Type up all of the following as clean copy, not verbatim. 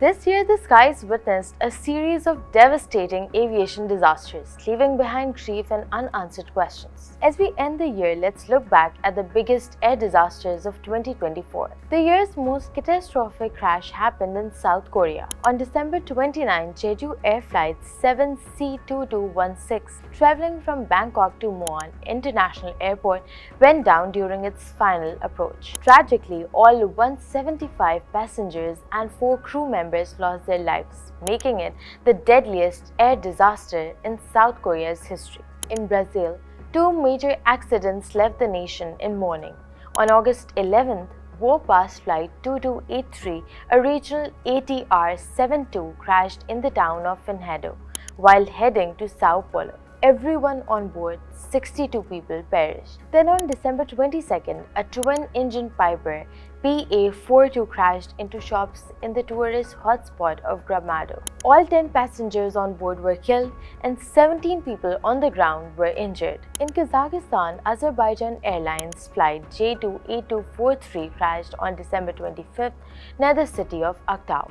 This year, the skies witnessed a series of devastating aviation disasters, leaving behind grief and unanswered questions. As we end the year, let's look back at the biggest air disasters of 2024. The year's most catastrophic crash happened in South Korea. On December 29, Jeju Air Flight 7C2216, traveling from Bangkok to Muon International Airport, went down during its final approach. Tragically, all 175 passengers and 4 crew members lost their lives, making it the deadliest air disaster in South Korea's history. In Brazil, 2 major accidents left the nation in mourning. On August 11th, Vopa's Flight 2283, a regional ATR 72, crashed in the town of Enredo while heading to Sao Paulo. Everyone on board, 62 people, perished. Then on December 22nd, a twin-engine Piper PA-42 crashed into shops in the tourist hotspot of Gramado. All 10 passengers on board were killed and 17 people on the ground were injured. In Kazakhstan, Azerbaijan Airlines Flight J28243 crashed on December 25th near the city of Aktau.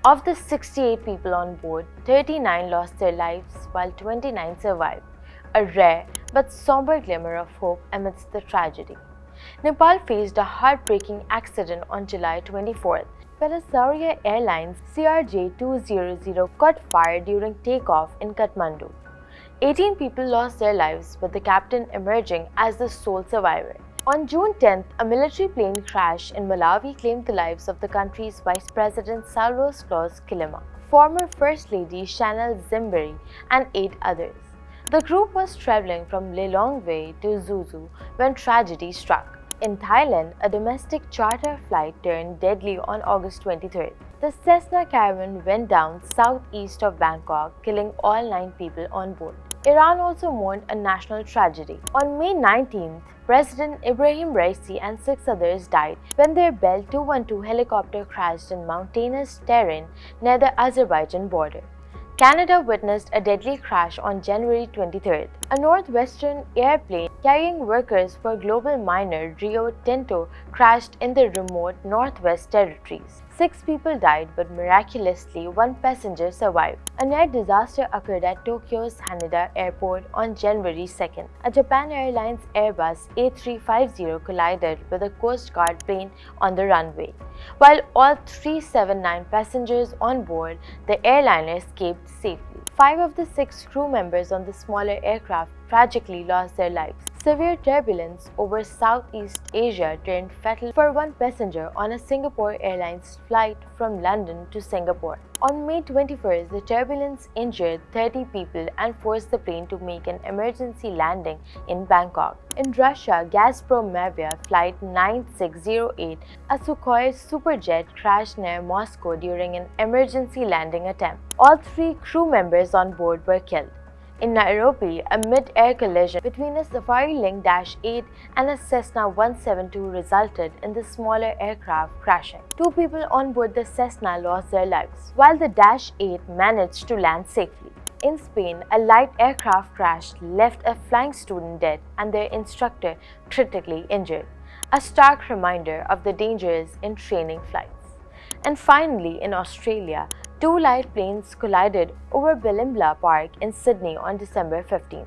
Of the 68 people on board, 39 lost their lives while 29 survived, a rare but somber glimmer of hope amidst the tragedy. Nepal faced a heartbreaking accident on July 24th, where a Saurya Airlines CRJ200 caught fire during takeoff in Kathmandu. 18 people lost their lives, with the captain emerging as the sole survivor. On June 10th, a military plane crash in Malawi claimed the lives of the country's Vice President Salvos Klaus Kilima, former First Lady Chanel Zimberi, and 8 others. The group was traveling from Lilongwe to Zuzu when tragedy struck. In Thailand, a domestic charter flight turned deadly on August 23rd. The Cessna Caravan went down southeast of Bangkok, killing all 9 people on board. Iran also mourned a national tragedy. On May 19th, President Ibrahim Raisi and 6 others died when their Bell 212 helicopter crashed in mountainous terrain near the Azerbaijan border. Canada witnessed a deadly crash on January 23rd. A northwestern airplane carrying workers for global miner Rio Tinto crashed in the remote Northwest Territories. 6 people died, but miraculously 1 passenger survived. A near disaster occurred at Tokyo's Haneda Airport on January 2nd. A Japan Airlines Airbus A350 collided with a Coast Guard plane on the runway. While all 379 passengers on board, the airliner escaped safely. 5 of the 6 crew members on the smaller aircraft tragically lost their lives. Severe turbulence over Southeast Asia turned fatal for 1 passenger on a Singapore Airlines flight from London to Singapore. On May 21st, the turbulence injured 30 people and forced the plane to make an emergency landing in Bangkok. In Russia, Gazpromavia Flight 9608, a Sukhoi superjet, crashed near Moscow during an emergency landing attempt. All 3 crew members on board were killed. In Nairobi, a mid-air collision between a Safari Link Dash 8 and a Cessna 172 resulted in the smaller aircraft crashing. 2 people on board the Cessna lost their lives, while the Dash 8 managed to land safely. In Spain, a light aircraft crash left a flying student dead and their instructor critically injured, a stark reminder of the dangers in training flights. And finally, in Australia, 2 light planes collided over Billimbla Park in Sydney on December 15th.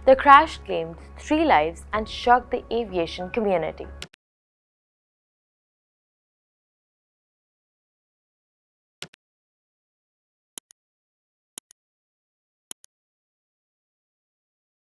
The crash claimed 3 lives and shocked the aviation community.